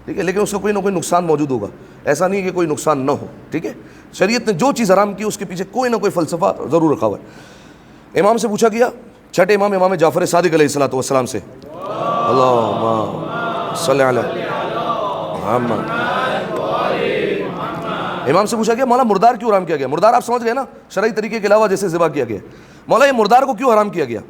Speaker 1: ٹھیک ہے, لیکن اس کا کوئی نہ کوئی نقصان موجود ہوگا. ایسا نہیں ہے کہ کوئی نقصان نہ ہو, ٹھیک ہے. شریعت نے جو چیز حرام کی اس کے پیچھے کوئی نہ کوئی فلسفہ ضرور رکھا ہوا ہے. امام سے پوچھا گیا, چھٹے امام, امام جعفر صادق علیہ الصلوۃ والسلام سے, اللہم صلی علی محمد, امام سے پوچھا گیا مولا مردار کیوں حرام کیا گیا؟ مردار آپ سمجھ گئے نا, شرعی طریقے کے علاوہ جیسے ذبح کیا گیا. مولا یہ مردار کو کیوں حرام کیا گیا؟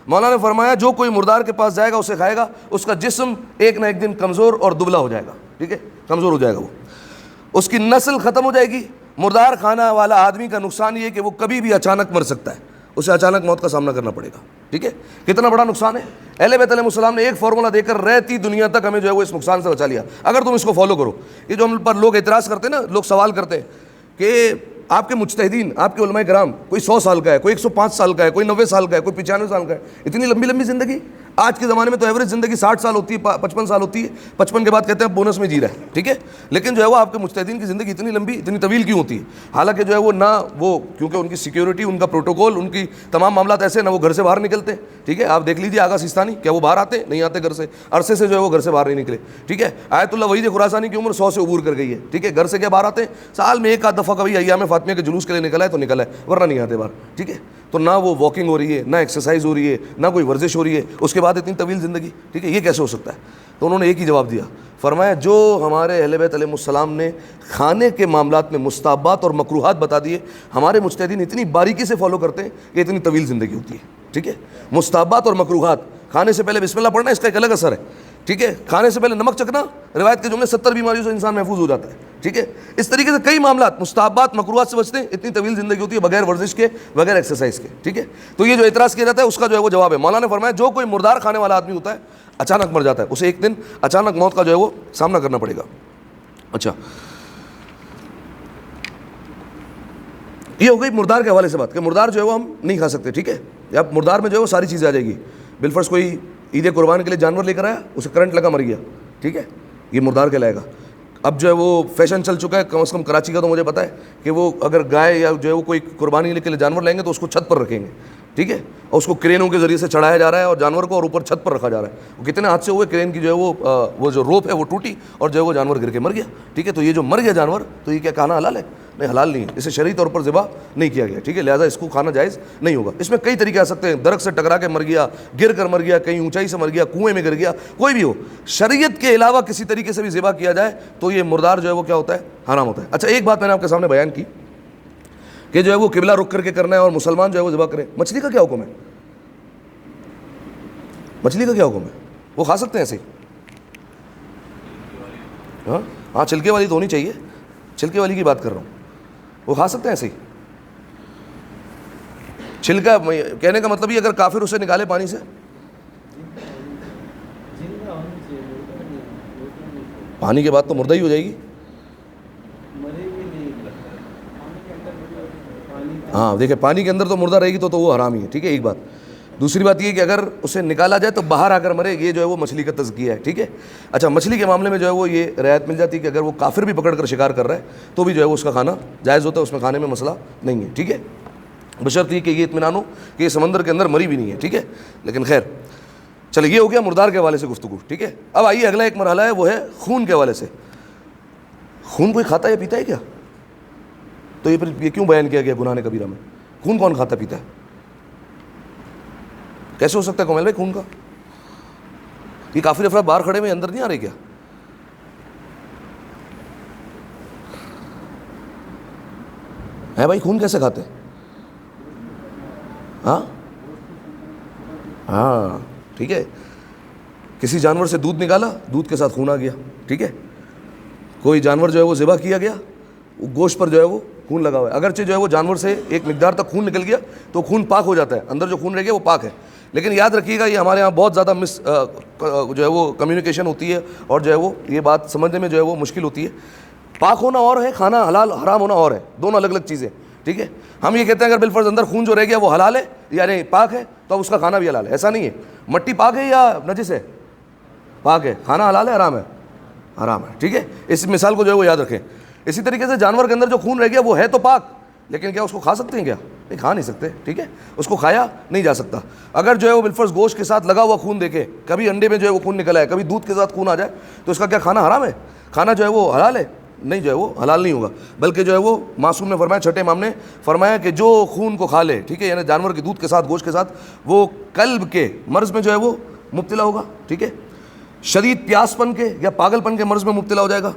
Speaker 1: مولا نے فرمایا جو کوئی مردار کے پاس جائے گا اسے کھائے گا, اس کا جسم ایک نہ ایک دن کمزور اور دبلا ہو جائے گا, ٹھیک ہے, کمزور ہو جائے گا, وہ اس کی نسل ختم ہو جائے گی. مردار کھانا والا آدمی کا نقصان یہ ہے کہ وہ کبھی بھی اچانک مر سکتا ہے, اسے اچانک موت کا سامنا کرنا پڑے گا, ٹھیک ہے. کتنا بڑا نقصان ہے. اہل بیت علیہ السلام نے ایک فارمولا دے کر رہتی دنیا تک ہمیں جو ہے وہ اس نقصان سے بچا لیا, اگر تم اس کو فالو کرو. یہ جو ہم پر لوگ اعتراض کرتے ہیں نا, لوگ سوال کرتے ہیں کہ آپ کے مجتہدین, آپ کے علماء کرام, کوئی 100 سال کا ہے, کوئی 105 سال کا ہے, کوئی 90 سال کا ہے, کوئی 95 سال کا ہے, اتنی لمبی لمبی زندگی. آج کے زمانے میں تو ایوریج زندگی 60 سال ہوتی ہے, 55 سال ہوتی ہے, 55 کے بعد کہتے ہیں بونس میں جی رہا ہے, ٹھیک ہے. لیکن جو ہے وہ آپ کے مجتہدین کی زندگی اتنی لمبی, اتنی طویل کیوں ہوتی ہے؟ حالانکہ جو ہے وہ نہ وہ, کیونکہ ان کی سیکیورٹی, ان کا پروٹوکول, ان کی تمام معاملات ایسے, نہ وہ گھر سے باہر نکلتے, ٹھیک ہے. آپ دیکھ لیجیے آغا سیستانی, کیا وہ باہر آتے؟ نہیں آتے گھر سے, عرصے سے جو ہے وہ گھر سے باہر نہیں نکلے, ٹھیک ہے. آیت اللہ وحید خراسانی کی عمر 100 سے عبور کر گئی ہے, ٹھیک ہے. گھر سے کیا باہر آتے ہیں؟ سال میں ایک آدھ دفعہ کبھی ایام فاطمیہ کے جلوس کے لیے نکلا ہے تو نکلا ہے, ورنہ نہیں آتے باہر, ٹھیک ہے. تو نہ وہ واکنگ ہو رہی ہے, نہ ایکسرسائز ہو رہی ہے, نہ کوئی ورزش ہو رہی ہے, اس کے بعد اتنی طویل زندگی, ٹھیک ہے. یہ کیسے ہو سکتا ہے؟ تو انہوں نے ایک ہی جواب دیا, فرمایا جو ہمارے اہل بیت علیہ السلام نے کھانے کے معاملات میں مستحبات اور مکروہات بتا دیے, ہمارے مجتہدین اتنی باریکی سے فالو کرتے ہیں کہ اتنی طویل زندگی ہوتی ہے, ٹھیک ہے. مستحبات اور مکروہات, کھانے سے پہلے بسم اللہ پڑھنا, اس کا ایک الگ اثر ہے, ٹھیک ہے. کھانے سے پہلے نمک چکھنا, روایت کے جملے 70 بیماریوں سے انسان محفوظ ہو جاتا ہے, ٹھیک ہے. اس طریقے سے کئی معاملات, مستحبات, مکروہات سے بچتے ہیں, اتنی طویل زندگی ہوتی ہے بغیر ورزش کے, بغیر ایکسرسائز کے, ٹھیک ہے. تو یہ جو اعتراض کیا جاتا ہے اس کا جو ہے وہ جواب ہے. مولانا نے فرمایا جو کوئی مردار کھانے والا آدمی ہوتا ہے, اچانک مر جاتا ہے, اسے ایک دن اچانک موت کا جو ہے وہ سامنا کرنا پڑے گا. اچھا, یہ ہو گئی مردار کے حوالے سے بات کہ مردار جو ہے وہ ہم نہیں کھا سکتے, ٹھیک ہے. یا مردار میں جو ہے وہ ساری چیزیں آ جائے گی. بالفرض کوئی عید قربان کے لیے جانور لے کر آیا, اسے کرنٹ لگا, مر گیا, ٹھیک ہے, یہ مردار کہلائے گا. اب جو ہے وہ فیشن چل چکا ہے, کم از کم کراچی کا تو مجھے پتا ہے کہ وہ اگر گائے یا جو ہے وہ کوئی قربانی کے لیے جانور لیں گے تو اس کو چھت پر رکھیں گے, ٹھیک ہے, اور اس کو کرینوں کے ذریعے سے چڑھایا جا رہا ہے اور جانور کو اور اوپر چھت پر رکھا جا رہا ہے. وہ کتنے حادثے ہوئے, کرین کی جو ہے وہ جو روپ ہے وہ ٹوٹی اور جو ہے وہ جانور گر کے مر گیا, ٹھیک ہے. تو یہ جو مر گیا جانور, تو یہ کیا کھانا حلال ہے؟ نہیں, حلال نہیں ہے, اسے شرعی طور پر ذبح نہیں کیا گیا, ٹھیک ہے. لہٰذا اس کو کھانا جائز نہیں ہوگا. اس میں کئی طریقے آ سکتے ہیں, درخت سے ٹکرا کے مر گیا, گر کر مر گیا, کہیں اونچائی سے مر گیا, کنویں میں گر گیا, کوئی بھی ہو, شریعت کے علاوہ کسی طریقے سے بھی ذبح کیا جائے تو یہ مردار جو ہے وہ کیا ہوتا ہے؟ حرام ہوتا ہے. اچھا, ایک بات میں نے آپ کے سامنے بیان کی کہ جو ہے وہ قبلہ رخ کر کے کرنا ہے اور مسلمان جو ہے وہ ذبح کرے. مچھلی کا کیا حکم ہے؟ مچھلی کا کیا حکم ہے؟ وہ کھا سکتے ہیں ایسے ہی؟ ہاں, چھلکے والی تو ہونی چاہیے, چھلکے والی کی بات کر رہا ہوں. وہ کھا سکتے ہیں ایسے ہی؟ چھلکا کہنے کا مطلب یہ, اگر کافر اسے نکالے پانی سے, پانی کے بعد تو مردہ ہی ہو جائے گی. ہاں دیکھیں, پانی کے اندر تو مردہ رہے گی تو وہ حرام ہی ہے, ٹھیک ہے. ایک بات. دوسری بات یہ کہ اگر اسے نکالا جائے تو باہر آ کر مرے, یہ جو ہے وہ مچھلی کا تزکیہ ہے, ٹھیک ہے. اچھا, مچھلی کے معاملے میں جو ہے وہ یہ رعایت مل جاتی ہے کہ اگر وہ کافر بھی پکڑ کر شکار کر رہا ہے تو بھی جو ہے وہ اس کا کھانا جائز ہوتا ہے, اس میں کھانے میں مسئلہ نہیں ہے, ٹھیک ہے, بشرط یہ کہ یہ اطمینان ہو کہ یہ سمندر کے اندر مری بھی نہیں ہے, ٹھیک ہے. لیکن خیر, چلیے, یہ ہو گیا مردار کے حوالے سے گفتگو, ٹھیک ہے. اب آئیے اگلا ایک مرحلہ ہے, وہ ہے خون کے حوالے سے. خون کوئی کھاتا ہے یا پیتا ہے کیا؟ تو یہ کیوں بیان کیا گیا گناہ کبیرہ میں؟ خون کون کھاتا پیتا ہے؟ کیسے ہو سکتا ہے کومل بھائی خون کا؟ یہ کافر افراد باہر کھڑے ہوئے اندر نہیں آ رہے کیا؟ ہے بھائی, خون کیسے کھاتے ہیں؟ ہاں ٹھیک ہے. کسی جانور سے دودھ نکالا, دودھ کے ساتھ خون آ گیا, ٹھیک ہے. کوئی جانور جو ہے وہ ذبح کیا گیا, گوشت پر جو ہے وہ خون لگا ہوا ہے. اگرچہ جو ہے وہ جانور سے ایک مقدار تک خون نکل گیا تو خون پاک ہو جاتا ہے, اندر جو خون رہ گیا وہ پاک ہے. لیکن یاد رکھیے گا یہ ہمارے یہاں بہت زیادہ جو ہے وہ کمیونیکیشن ہوتی ہے اور جو ہے وہ یہ بات سمجھنے میں جو ہے وہ مشکل ہوتی ہے. پاک ہونا اور ہے, کھانا حلال حرام ہونا اور ہے, دونوں الگ الگ چیزیں. ٹھیک ہے, ہم یہ کہتے ہیں اگر بالفرض اندر خون جو رہ گیا وہ حلال ہے یعنی پاک ہے تو اب اس کا کھانا بھی حلال ہے. ایسا نہیں ہے. مٹی پاک ہے یا نجس ہے؟ پاک ہے. کھانا حلال ہے حرام ہے؟ حرام ہے. ٹھیک ہے, اس مثال کو جو ہے وہ یاد رکھیں. اسی طریقے سے جانور کے اندر جو خون رہ گیا وہ ہے تو پاک, لیکن کیا اس کو کھا سکتے ہیں؟ کیا نہیں, کھا نہیں سکتے. ٹھیک ہے, اس کو کھایا نہیں جا سکتا. اگر جو ہے وہ بالفرض گوشت کے ساتھ لگا ہوا خون دیکھے, کبھی انڈے میں جو ہے وہ خون نکلا ہے, کبھی دودھ کے ساتھ خون آ جائے تو اس کا کیا کھانا حرام ہے؟ کھانا جو ہے وہ حلال ہے؟ نہیں, جو ہے وہ حلال نہیں ہوگا. بلکہ جو ہے وہ معصوم نے فرمایا, چھٹے امام نے فرمایا کہ جو خون کو کھا لے, ٹھیک ہے, یعنی جانور کے دودھ کے ساتھ گوشت کے ساتھ, وہ قلب کے مرض میں جو ہے وہ مبتلا ہوگا. ٹھیک ہے, شدید پیاس پن کے یا پاگل پن کے مرض میں مبتلا ہو جائے گا,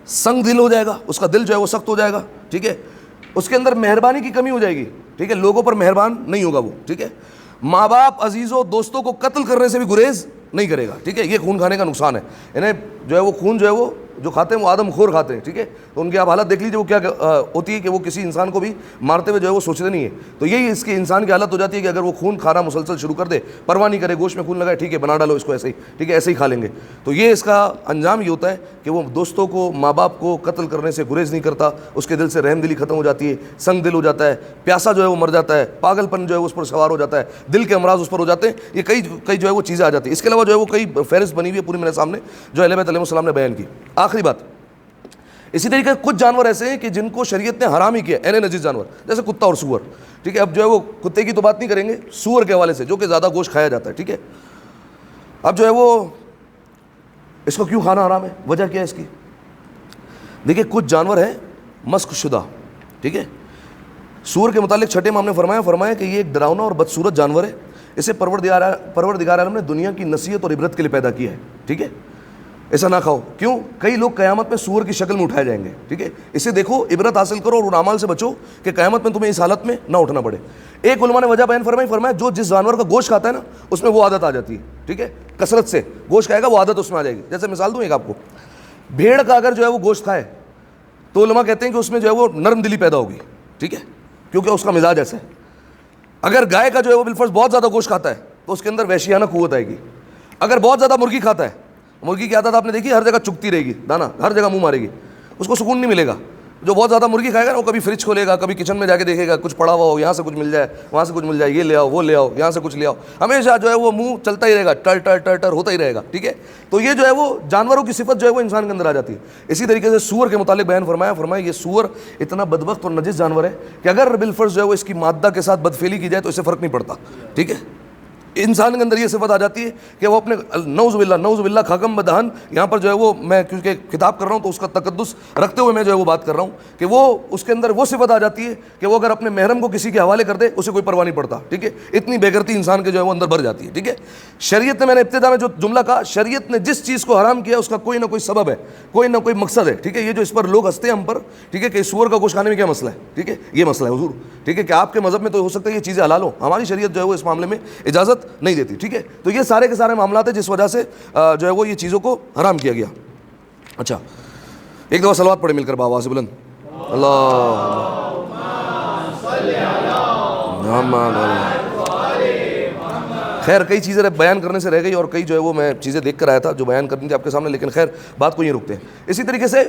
Speaker 1: سنگ دل ہو جائے گا, اس کا دل جو ہے وہ سخت ہو جائے گا. ٹھیک ہے, اس کے اندر مہربانی کی کمی ہو جائے گی. ٹھیک ہے, لوگوں پر مہربان نہیں ہوگا وہ. ٹھیک ہے, ماں باپ عزیزوں دوستوں کو قتل کرنے سے بھی گریز نہیں کرے گا. ٹھیک ہے, یہ خون کھانے کا نقصان ہے. یعنی جو ہے وہ خون جو ہے وہ جو کھاتے ہیں وہ آدم خور کھاتے ہیں. ٹھیک ہے, تو ان کی آپ حالت دیکھ لیجیے وہ کیا ہوتی ہے کہ وہ کسی انسان کو بھی مارتے ہوئے جو ہے وہ سوچتے نہیں ہے. تو یہی اس کی انسان کی حالت ہو جاتی ہے کہ اگر وہ خون کھانا مسلسل شروع کر دے, پرواہ نہیں کرے, گوشت میں خون لگائے, ٹھیک ہے, بنا ڈالو اس کو ایسے ہی, ٹھیک ہے, ایسے ہی کھا لیں گے. تو یہ اس کا انجام یہ ہوتا ہے کہ وہ دوستوں کو, ماں باپ کو قتل کرنے سے گریز نہیں کرتا, اس کے دل سے رحم دلی ختم ہو جاتی ہے, سنگ دل ہو جاتا ہے, پیاسا جو ہے وہ مر جاتا ہے, پاگل پن جو ہے اس پر سوار ہو جاتا ہے, دل کے امراض اس پر ہو جاتے ہیں. یہ کئی جو ہے وہ چیزیں آ جاتی ہیں. اس کے علاوہ جو ہے وہ کئی فہرست بنی ہوئی ہے پوری میرے سامنے جو اہل بیت علیہ السلام نے بیان کی. آخری بات, اسی طریقے سے کچھ جانور ایسے ہیں کہ جن کو شریعت نے حرام ہی کیا, نجس جانور, جیسے کتا اور سور. ٹھیک ہے, اب جو ہے وہ کتے کی تو بات نہیں کریں گے, سور کے حوالے سے جو کہ زیادہ گوشت کھایا جاتا ہے. ٹھیک ہے, اب جو ہے وہ اس کو کیوں کھانا حرام ہے, وجہ کیا ہے اس کی؟ دیکھیے, کچھ جانور ہیں مسخ شدہ. ٹھیک ہے, سور کے متعلق چھٹے امام نے فرمایا کہ یہ ایک ڈراؤنا اور بدصورت جانور ہے, اسے پروردگار عالم نے دنیا کی نصیحت اور عبرت کے لیے پیدا کیا ہے. ٹھیک ہے, ایسا نہ کھاؤ. کیوں؟ کئی لوگ قیامت میں سور کی شکل میں اٹھائے جائیں گے. ٹھیک ہے, اسے دیکھو, عبرت حاصل کرو اور ان اعمال سے بچو کہ قیامت میں تمہیں اس حالت میں نہ اٹھنا پڑے. ایک علماء نے وجہ بیان فرمایا جو جس جانور کا گوشت کھاتا ہے نا اس میں وہ عادت آ جاتی ہے. ٹھیک ہے, کثرت سے گوشت کھائے گا وہ عادت اس میں آ جائے گی. جیسے مثال دوں ایک آپ کو, بھیڑ کا اگر جو ہے وہ گوشت کھائے تو علماء کہتے ہیں کہ اس میں جو ہے وہ نرم دلی پیدا ہوگی. ٹھیک ہے, کیونکہ اس کا مزاج ایسا ہے. اگر گائے کا جو ہے وہ بالفرض بہت زیادہ گوشت کھاتا ہے تو اس کے اندر وحشیانہ قوت آئے گی. اگر بہت زیادہ مرغی کھاتا ہے, مرغی کی عادت آپ نے دیکھی, ہر جگہ چگتی رہے گی, دانا ہر جگہ منہ مارے گی, اس کو سکون نہیں ملے گا. جو بہت زیادہ مرغی کھائے گا نا وہ کبھی فریج کھولے گا, کبھی کچن میں جا کے دیکھے گا کچھ پڑا ہوا ہو, یہاں سے کچھ مل جائے, وہاں سے کچھ مل جائے, یہ لے آؤ وہ لے آؤ, یہاں سے کچھ لے آؤ, ہمیشہ جو ہے وہ منہ چلتا ہی رہے گا, ٹر ٹر ٹر ٹر ہوتا ہی رہے گا. ٹھیک ہے, تو یہ جو ہے وہ جانوروں کی صفت جو ہے وہ انسان کے اندر آ جاتی ہے. اسی طریقے سے سور کے متعلق بیان فرمایا یہ سور اتنا بدبخت اور نجس جانور ہے کہ اگر بالفرض جو ہے وہ اس کی مادہ کے ساتھ بدفعلی کی جائے تو اسے فرق نہیں پڑتا. ٹھیک ہے, انسان کے اندر یہ صفت آ جاتی ہے کہ وہ اپنے نعوذ باللہ کھاکم بدہن, یہاں پر جو ہے وہ میں کیونکہ کتاب کر رہا ہوں تو اس کا تقدس رکھتے ہوئے میں جو ہے وہ بات کر رہا ہوں کہ وہ اس کے اندر وہ صفت آ جاتی ہے کہ وہ اگر اپنے محرم کو کسی کے حوالے کر دے اسے کوئی پرواہ نہیں پڑتا. ٹھیک ہے, اتنی بےغیرتی انسان کے جو ہے وہ اندر بھر جاتی ہے. ٹھیک ہے, شریعت نے, میں نے ابتدا میں جو جملہ کہا, شریعت نے جس چیز کو حرام کیا اس کا کوئی نہ کوئی سبب ہے, کوئی نہ کوئی مقصد ہے. ٹھیک ہے, یہ جو اس پر لوگ ہنستے ہیں ہم پر, ٹھیک ہے, کہ سور کا گوشت کھانے میں کیا مسئلہ ہے, ٹھیک ہے, یہ مسئلہ ہے حضور. ٹھیک ہے, کہ آپ کے مذہب میں تو ہو سکتا ہے یہ چیزیں حلال ہوں, ہماری شریعت جو ہے وہ اس معاملے میں اجازت نہیں دیتی. ٹھیک ہے, تو یہ سارے کے سارے معاملات ہیں جس وجہ سے جو ہے وہ یہ چیزوں کو حرام کیا گیا. اچھا, ایک دفعہ صلوات پڑھے مل کر بآواز بلند, خیر کئی چیزیں بیان کرنے سے رہ گئی اور کئی جو ہے وہ میں چیزیں دیکھ کر آیا تھا جو بیان کرنی تھی آپ کے سامنے, لیکن خیر بات کو یہ رکتے ہیں. اسی طریقے سے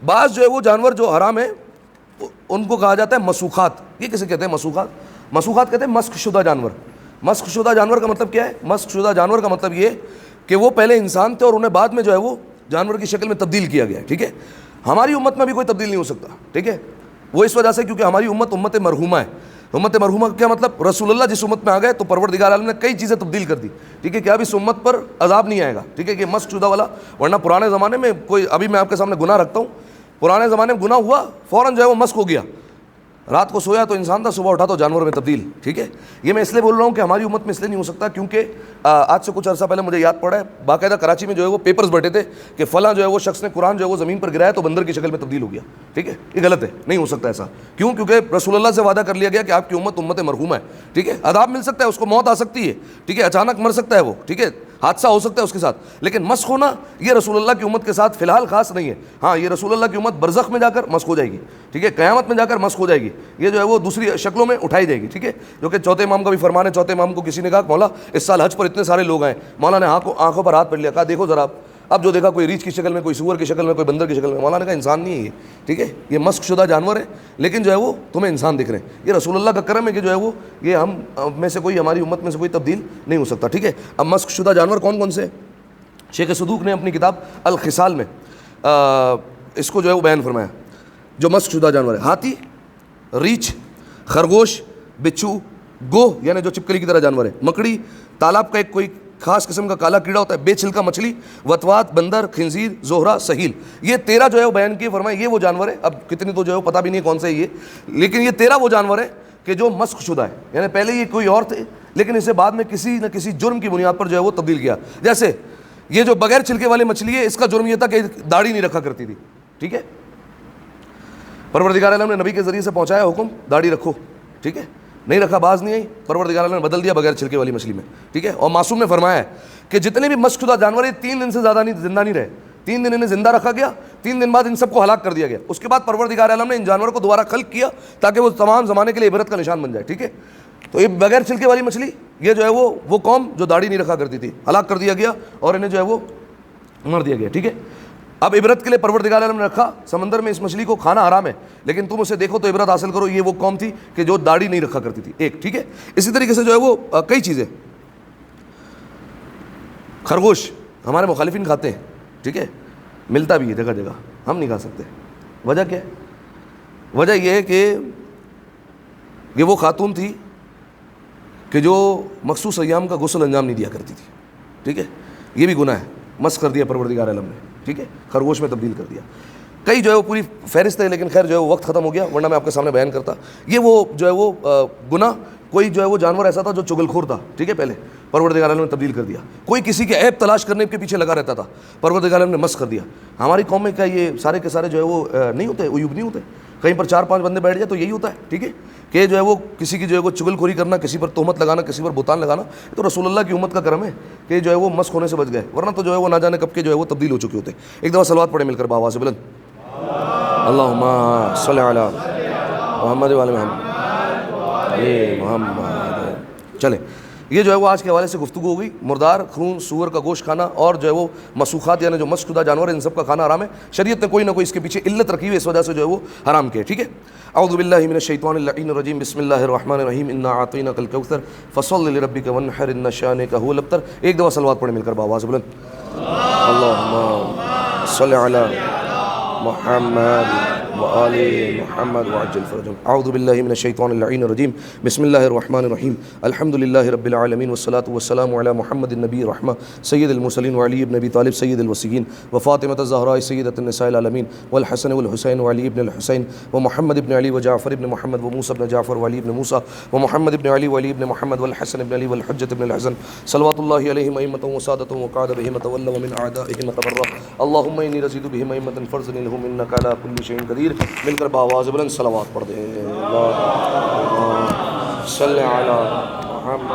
Speaker 1: بعض جو ہے وہ جانور جو حرام ہیں ان کو کہا جاتا ہے مسوخات. یہ کسے کہتے ہیں مسوخات؟ مسوخات کہتے ہیں مسخ شدہ جانور. مسخ شدہ جانور کا مطلب کیا ہے؟ مسخ شدہ جانور کا مطلب یہ کہ وہ پہلے انسان تھے اور انہیں بعد میں جو ہے وہ جانور کی شکل میں تبدیل کیا گیا ہے. ٹھیک ہے, ہماری امت میں بھی کوئی تبدیل نہیں ہو سکتا. ٹھیک ہے, وہ اس وجہ سے کیونکہ ہماری امت مرحومہ ہے. امت مرحومہ کا کیا مطلب؟ رسول اللہ جس امت میں آ گئے تو پروردگار عالم نے کئی چیزیں تبدیل کر دی. ٹھیک ہے, کہ اب اس امت پر عذاب نہیں آئے گا. ٹھیک ہے, کہ مسخ شدہ والا, ورنہ پرانے زمانے میں کوئی, ابھی میں آپ کے سامنے گناہ رکھتا ہوں, پرانے زمانے میں گناہ ہوا فوراً جو ہے وہ مسخ ہو گیا, رات کو سویا تو انسان تھا, صبح اٹھا تو جانور میں تبدیل. ٹھیک ہے, یہ میں اس لیے بول رہا ہوں کہ ہماری امت میں اس لیے نہیں ہو سکتا کیونکہ آج سے کچھ عرصہ پہلے مجھے یاد پڑا ہے باقاعدہ کراچی میں جو ہے وہ پیپرز بیٹھے تھے کہ فلاں جو ہے وہ شخص نے قرآن جو ہے وہ زمین پر گرایا تو بندر کی شکل میں تبدیل ہو گیا. ٹھیک ہے, یہ غلط ہے, نہیں ہو سکتا ایسا. کیوں؟ کیونکہ رسول اللہ سے وعدہ کر لیا گیا کہ آپ کی امت مرحومہ ہے. ٹھیک ہے, عذاب مل سکتا ہے, اس کو موت آ سکتی ہے. ٹھیک ہے, اچانک مر سکتا ہے وہ. ٹھیک ہے, حادثہ ہو سکتا ہے اس کے ساتھ، لیکن مسخ ہونا یہ رسول اللہ کی امت کے ساتھ فی الحال خاص نہیں ہے. ہاں یہ رسول اللہ کی امت برزخ میں جا کر مسخ ہو جائے گی، ٹھیک ہے، قیامت میں جا کر مسخ ہو جائے گی، یہ جو ہے وہ دوسری شکلوں میں اٹھائی جائے گی، ٹھیک ہے، جو کہ چوتھے امام کا بھی فرمان ہے. چوتھے امام کو کسی نے کہا مولا اس سال حج پر اتنے سارے لوگ آئے، مولا نے آنکھوں پر ہاتھ پھیر لیا، کہا دیکھو ذرا، اب جو دیکھا کوئی ریچھ کی شکل میں، کوئی سور کی شکل میں، کوئی بندر کی شکل میں. مولا نے کہا انسان نہیں ہے یہ، ٹھیک ہے، یہ مسخ شدہ جانور ہے، لیکن جو ہے وہ تمہیں انسان دکھ رہے ہیں. یہ رسول اللہ کا کرم ہے کہ جو ہے وہ یہ ہم میں سے کوئی، ہماری امت میں سے کوئی تبدیل نہیں ہو سکتا، ٹھیک ہے. اب مسخ شدہ جانور کون کون سے؟ شیخ صدوق نے اپنی کتاب الخصال میں اس کو جو ہے وہ بیان فرمایا. جو مسخ شدہ جانور ہے: ہاتھی، ریچھ، خرگوش، بچھو، گوہ یعنی جو چپکلی کی طرح جانور ہے، مکڑی، تالاب کا ایک کوئی خاص قسم کا کالا کیڑا ہوتا ہے، بے چھلکا مچھلی، وطوات، بندر، خنزیر، زہرہ، سہیل. یہ 13 جو ہے وہ بیان کیے، فرمایا یہ وہ جانور ہے. اب کتنی تو جو ہے وہ پتہ بھی نہیں کون سے یہ، لیکن یہ 13 وہ جانور ہے کہ جو مسخ شدہ ہے، یعنی پہلے یہ کوئی اور تھے لیکن اسے بعد میں کسی نہ کسی جرم کی بنیاد پر جو ہے وہ تبدیل کیا. جیسے یہ جو بغیر چھلکے والی مچھلی ہے، اس کا جرم یہ تھا کہ داڑھی نہیں رکھا کرتی تھی، ٹھیک ہے. پروردگار عالم نے نبی کے ذریعے سے پہنچایا حکم داڑھی رکھو، ٹھیک ہے، نہیں رکھا، باز نہیں آئی، پروردگار عالم نے بدل دیا بغیر چھلکے والی مچھلی میں، ٹھیک ہے. اور معصوم نے فرمایا ہے کہ جتنے بھی مسخ شدہ جانور ہیں 3 دن سے زیادہ زندہ نہیں رہے، 3 دن انہیں زندہ رکھا گیا، 3 دن بعد ان سب کو ہلاک کر دیا گیا. اس کے بعد پروردگار عالم نے ان جانوروں کو دوبارہ خلق کیا تاکہ وہ تمام زمانے کے لیے عبرت کا نشان بن جائے، ٹھیک ہے. تو یہ بغیر چھلکے والی مچھلی، یہ جو ہے وہ قوم جو داڑھی نہیں رکھا کرتی تھی، ہلاک کر دیا گیا اور انہیں جو ہے وہ مار دیا گیا، ٹھیک ہے. اب عبرت کے لیے پروردگار عالم نے رکھا سمندر میں اس مچھلی کو کھانا حرام ہے، لیکن تم اسے دیکھو تو عبرت حاصل کرو، یہ وہ قوم تھی کہ جو داڑھی نہیں رکھا کرتی تھی، ایک، ٹھیک ہے. اسی طریقے سے جو ہے وہ کئی چیزیں، خرگوش ہمارے مخالفین کھاتے ہیں، ٹھیک ہے، ملتا بھی ہے جگہ جگہ، ہم نہیں کھا سکتے. وجہ کیا ہے؟ وجہ یہ ہے کہ یہ وہ خاتون تھی کہ جو مخصوص ایام کا غسل انجام نہیں دیا کرتی تھی، ٹھیک ہے. یہ بھی گناہ ہے، مسخ کر دیا پروردگار عالم نے، ٹھیک ہے، خرگوش میں تبدیل کر دیا. کئی جو ہے وہ پوری فہرست ہے، لیکن خیر جو ہے وہ وقت ختم ہو گیا، ورنہ میں آپ کے سامنے بیان کرتا. یہ وہ جو ہے وہ گناہ، کوئی جو ہے وہ جانور ایسا تھا جو چغل خور تھا، ٹھیک ہے، پہلے پروردگار عالم نے تبدیل کر دیا. کوئی کسی کے عیب تلاش کرنے کے پیچھے لگا رہتا تھا، پروردگار عالم نے مسخ کر دیا. ہماری قوم میں کیا یہ سارے کے سارے جو ہے وہ نہیں ہوتے، عیوب نہیں ہوتے؟ کہیں پر 4-5 بندے بیٹھ جائے تو یہی ہوتا ہے، ٹھیک ہے، کہ جو ہے وہ کسی کی جو ہے وہ چغل خوری کرنا، کسی پر تہمت لگانا، کسی پر بہتان لگانا. تو رسول اللہ کی امت کا کرم ہے کہ جو ہے وہ مسخ ہونے سے بچ گئے، ورنہ تو جو ہے وہ نہ جانے کب کے جو ہے وہ تبدیل ہو چکے ہوتے. ایک دفعہ صلوات پڑھیں مل کر بآواز بلند: اللہم صلی علی محمد وعلی محمد. چلیں، یہ جو ہے وہ آج کے حوالے سے گفتگو ہو گئی. مردار، خون، سور کا گوشت کھانا اور جو ہے وہ مسوخات یعنی جو مسخ شدہ جانور ہیں، ان سب کا کھانا حرام ہے. شریعت نے کوئی نہ کوئی اس کے پیچھے علت رکھی ہوئی، اس وجہ سے جو ہے وہ حرام کیا، ٹھیک ہے. اعوذ باللہ من الشیطان اللعین الرجیم، بسم اللہ الرحمن الرحیم، انا اعطیناک الکوثر فصل لربک وانحر ان شانک هو الابتر. ایک دفعہ صلوات پڑھیں مل کر بآواز بلند: اللہم صلی علی محمد وآل محمد وعجل فرجهم. اعوذ باللہ من الشیطان اللعین الرجیم، بسم اللہ الرحمن الرحیم، الحمد للہ رب العالمین والصلاة والسلام علی محمد النبی رحمہ سید المرسلین وعلی ابن ابی طالب سید الوصیین وفاطمۃ الزہراء سیدۃ النساء العالمین والحسن والحسین وعلی ابن الحسین ومحمد ابن علی وجعفر ابن محمد وموسى ابن جعفر وعلی ابن موسى ومحمد ابن علی وعلی ابن محمد والحسن ابن علی والحجۃ ابن الحسن صلوات اللہ علیہم ائمۃ وسادۃ وقعد بهم تولوا ومن اعدائهم تبرأ. اللهم انی رضیت بهم ائمۃ فرزنی لهم انک علی کل شیء قدیر. مل کر بآواز بلند صلوات پڑھ دیں: اللہم صلی علی محمد.